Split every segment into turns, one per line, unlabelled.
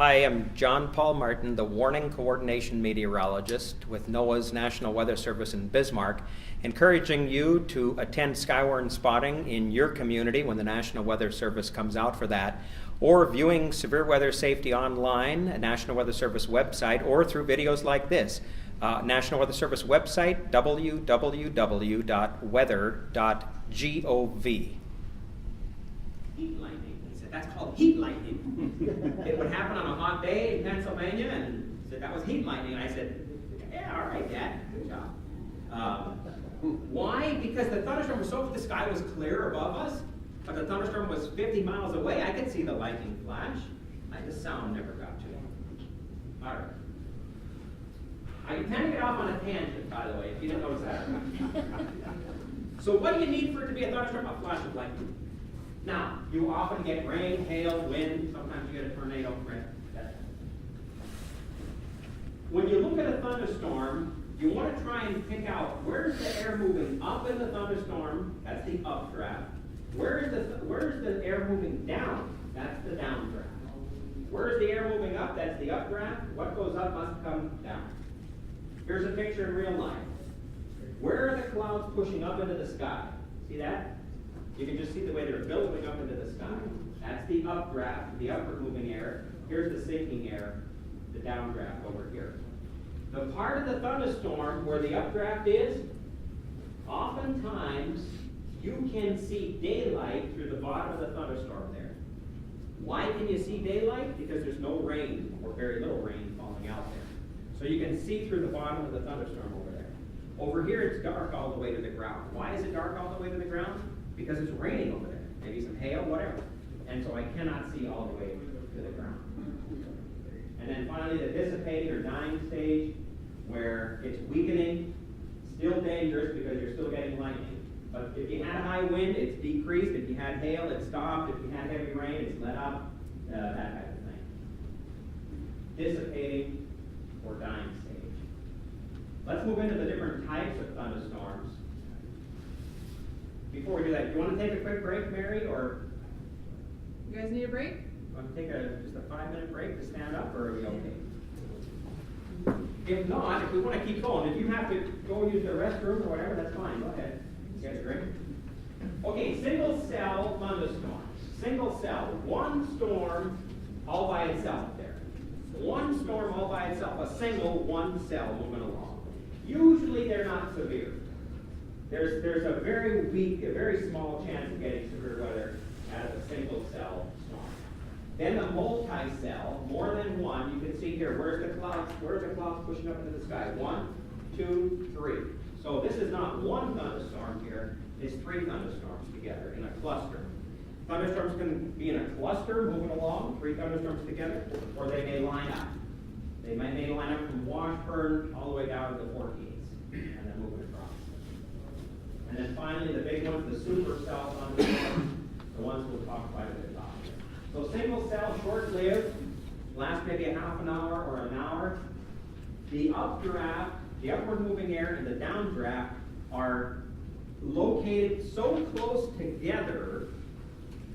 Hi, I'm John Paul Martin, the Warning Coordination Meteorologist with NOAA's National Weather Service in Bismarck, encouraging you to attend skywarn spotting in your community when the National Weather Service comes out for that, or viewing severe weather safety online at National Weather Service website, or through videos like this. National Weather Service website, www.weather.gov.
Heat lightning, he said. That's called heat lightning. It would happen on a hot day in Pennsylvania, and he said that was heat lightning. And I said, yeah, all right, Dad, good job. Why? Because the thunderstorm was so, the sky was clear above us, but the thunderstorm was 50 miles away. I could see the lightning flash. The sound never got to it. All right. I tend to get off on a tangent, by the way, if you didn't notice that. So what do you need for it to be a thunderstorm? A flash of lightning. Now, you often get rain, hail, wind, sometimes you get a tornado. When you look at a thunderstorm, you want to try and pick out where's the air moving up in the thunderstorm, that's the updraft. Where's the air moving down? That's the downdraft. Where's the air moving up? That's the updraft. What goes up must come down. Here's a picture in real life. Where are the clouds pushing up into the sky? See that? You can just see the way they're billowing up into the sky. That's the updraft, the upward moving air. Here's the sinking air, the downdraft over here. The part of the thunderstorm where the updraft is, oftentimes you can see daylight through the bottom of the thunderstorm there. Why can you see daylight? Because there's no rain, or very little rain falling out there. So you can see through the bottom of the thunderstorm over there. Over here it's dark all the way to the ground. Why is it dark all the way to the ground? Because it's raining over there. Maybe some hail, whatever. And so I cannot see all the way to the ground. And then finally the dissipating or dying stage, where it's weakening, still dangerous because you're still getting lightning. But if you had high wind, it's decreased. If you had hail, it stopped. If you had heavy rain, it's let up. That type of thing. Dissipating or dying stage. Let's move into the different types of thunderstorms. Before we do that, do you want to take a quick break, Mary, or?
You guys need a break?
You want to take just a 5-minute break to stand up, or are we okay? If not, if we want to keep going, if you have to go use the restroom or whatever, that's fine. Go ahead. You guys agree? Okay, single cell thunderstorms. Single cell, one storm all by itself there. One storm all by itself, a single one cell moving along. Usually they're not severe. There's a very weak, a very small chance of getting severe weather out of a single cell storm. Then the multi-cell, more than one, you can see here, where's the clouds pushing up into the sky? 1, 2, 3. So this is not one thunderstorm here, it's 3 thunderstorms together in a cluster. Thunderstorms can be in a cluster moving along, 3 thunderstorms together, or they may line up. They may line up from Washburn all the way down to the Fort Keys, and then moving across. And then finally, the big ones, the supercell thunderstorms, the ones we'll talk quite a bit about. So single cell, short-lived, lasts maybe a half an hour or an hour. The updraft, the upward moving air, and the downdraft are located so close together.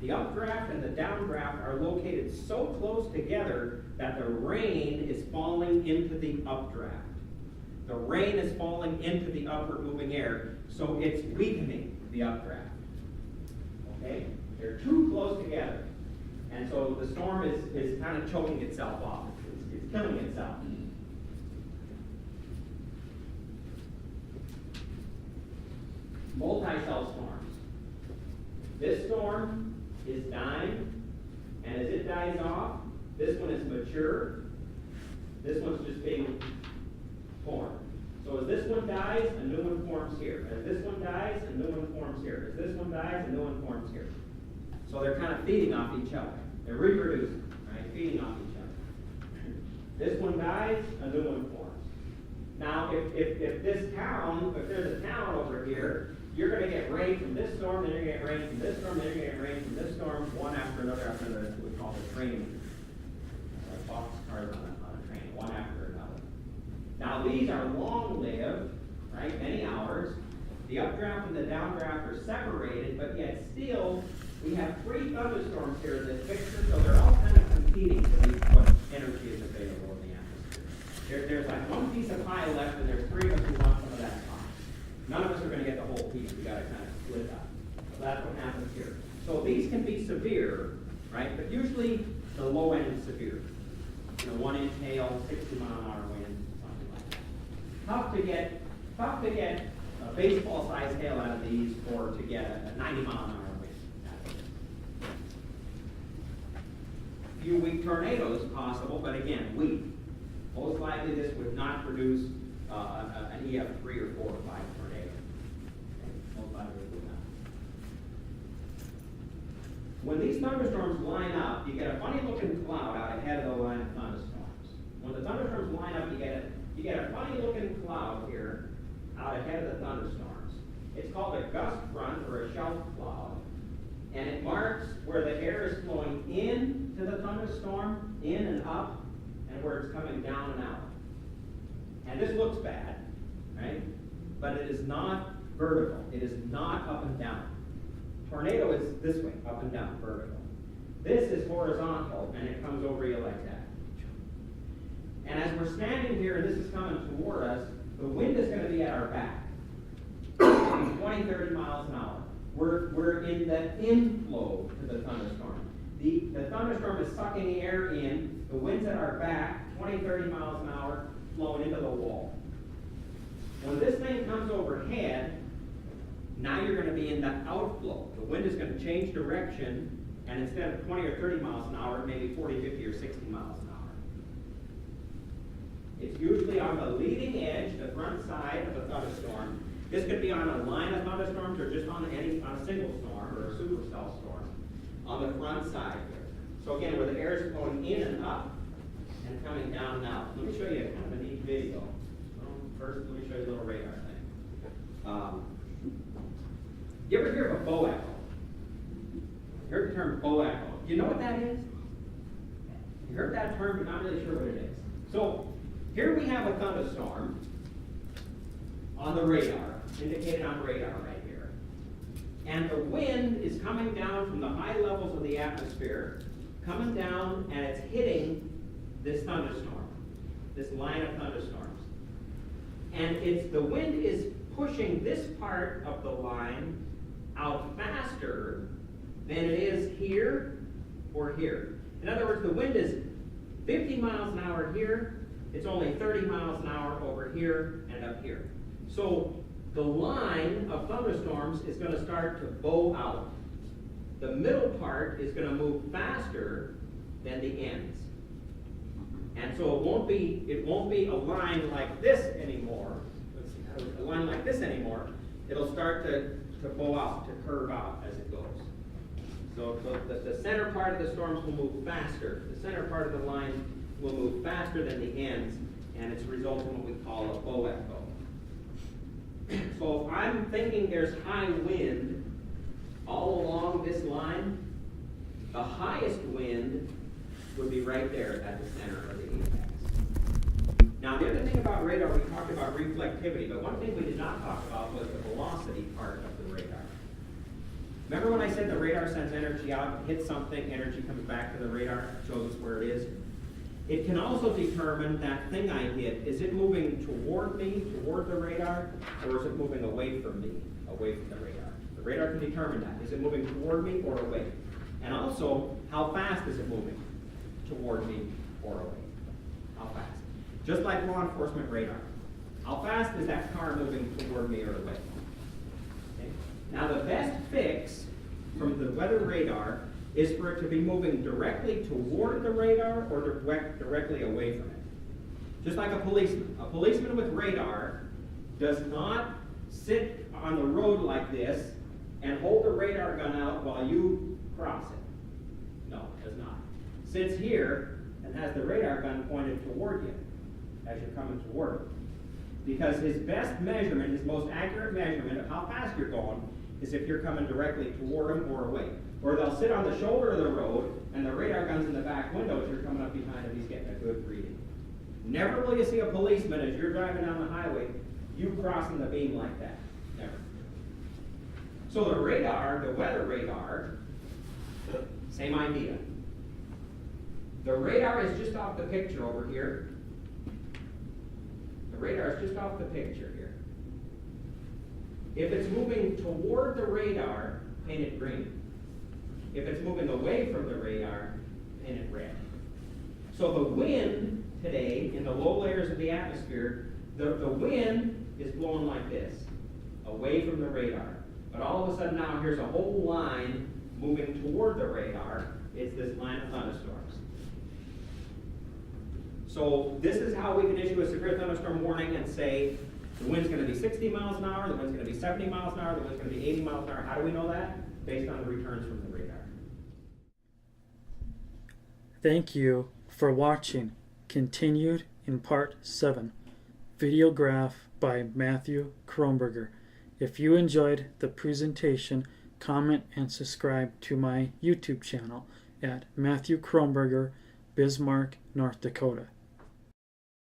The updraft and the downdraft are located so close together that the rain is falling into the updraft. The rain is falling into the upward moving air, so it's weakening the updraft. Okay? They're too close together. And so the storm is kind of choking itself off. It's killing itself. Multi-cell storms. This storm is dying, and as it dies off, this one is mature. This one's just being formed. So as this one dies, a new one forms here. As this one dies, a new one forms here. As this one dies, a new one forms here. So they're kind of feeding off each other. They're reproducing, right? Feeding off each other. This one dies, a new one forms. Now, if there's a town over here, you're going to get rain from this storm, then you're going to get rain from this storm, then you're going to get rain from this storm, one after another after another. That's what we call the train, box cars on a train, one after another. Now, these are long-lived, right? Many hours. The updraft and the downdraft are separated, but yet still, we have 3 thunderstorms here in this picture, so they're all kind of competing to be what in usually the low end severe. 1-inch hail, 60-mile-an-hour wind, something like that. Tough to get a baseball-sized hail out of these, or to get a 90-mile-an-hour wind. A few weak tornadoes possible, but again, weak. Most likely this would not produce an EF 3 or 4 or 5 tornado. Okay? Most likely it would not. When these thunderstorms line up, you get a funny looking cloud out ahead of the line of thunderstorms. When the thunderstorms line up, you get a funny looking cloud here out ahead of the thunderstorms. It's called a gust front or a shelf cloud. And it marks where the air is flowing in to the thunderstorm, in and up, and where it's coming down and out. And this looks bad, right? But it is not vertical. It is not up and down. Tornado is this way, up and down, vertical. This is horizontal, and it comes over you like that. And as we're standing here, and this is coming toward us, the wind is going to be at our back. 20, 30 miles an hour. We're in the inflow to the thunderstorm. The thunderstorm is sucking the air in, the wind's at our back, 20, 30 miles an hour, flowing into the wall. When this thing comes overhead, now you're going to be in the outflow. The wind is going to change direction, and instead of 20 or 30 miles an hour, maybe 40, 50, or 60 miles an hour. It's usually on the leading edge, the front side of a thunderstorm. This could be on a line of thunderstorms or just on a single storm or a supercell storm on the front side here. So again, where the air is flowing in and up and coming down and out. Let me show you kind of a neat video. First, let me show you a little radar thing. You ever hear of a bow echo? You heard the term bow echo. Do you know what that is? You heard that term, but not really sure what it is. So here we have a thunderstorm on the radar, indicated on radar right here. And the wind is coming down from the high levels of the atmosphere, coming down, and it's hitting this thunderstorm, this line of thunderstorms. And the wind is pushing this part of the line out faster than it is here or here. In other words, the wind is 50 miles an hour here, it's only 30 miles an hour over here and up here. So the line of thunderstorms is going to start to bow out. The middle part is going to move faster than the ends. And so it won't be a line like this anymore. Let's see, a line like this anymore. It'll start to bow out, to curve out as it goes. So the center part of the storms will move faster. The center part of the line will move faster than the ends, and it's resulting in what we call a bow echo. So if I'm thinking there's high wind all along this line, the highest wind would be right there at the center of the apex. Now the other thing about radar, we talked about reflectivity, but one thing we did not talk about was the velocity part of the radar. Remember when I said the radar sends energy out, hits something, energy comes back to the radar, shows us where it is? It can also determine that thing I hit, is it moving toward me, toward the radar, or is it moving away from me, away from the radar? The radar can determine that. Is it moving toward me or away? And also, how fast is it moving toward me or away? How fast? Just like law enforcement radar. How fast is that car moving toward me or away? Okay. Now the best fix from the weather radar is for it to be moving directly toward the radar or directly away from it. Just like a policeman. A policeman with radar does not sit on the road like this and hold the radar gun out while you cross it. No, it does not. Sits here and has the radar gun pointed toward you as you're coming toward it. Because his best measurement, his most accurate measurement of how fast you're going is if you're coming directly toward him or away. Or they'll sit on the shoulder of the road, and the radar gun's in the back window as you're coming up behind him, he's getting a good reading. Never will you see a policeman as you're driving down the highway, you crossing the beam like that. Never. So the radar, the weather radar, same idea. The radar is just off the picture over here. The radar is just off the picture here. If it's moving toward the radar, paint it green. If it's moving away from the radar, painted red. So the wind today, in the low layers of the atmosphere, the wind is blowing like this, away from the radar. But all of a sudden now, here's a whole line moving toward the radar. It's this line of thunderstorms. So this is how we can issue a severe thunderstorm warning and say, the wind's going to be 60 miles an hour, the wind's going to be 70 miles an hour, the wind's going to be 80 miles an hour. How do we know that? Based on the returns from the radar.
Thank you for watching. Continued in Part 7. Videograph by Matthew Kronberger. If you enjoyed the presentation, comment and subscribe to my YouTube channel at Matthew Kronberger, Bismarck, North Dakota.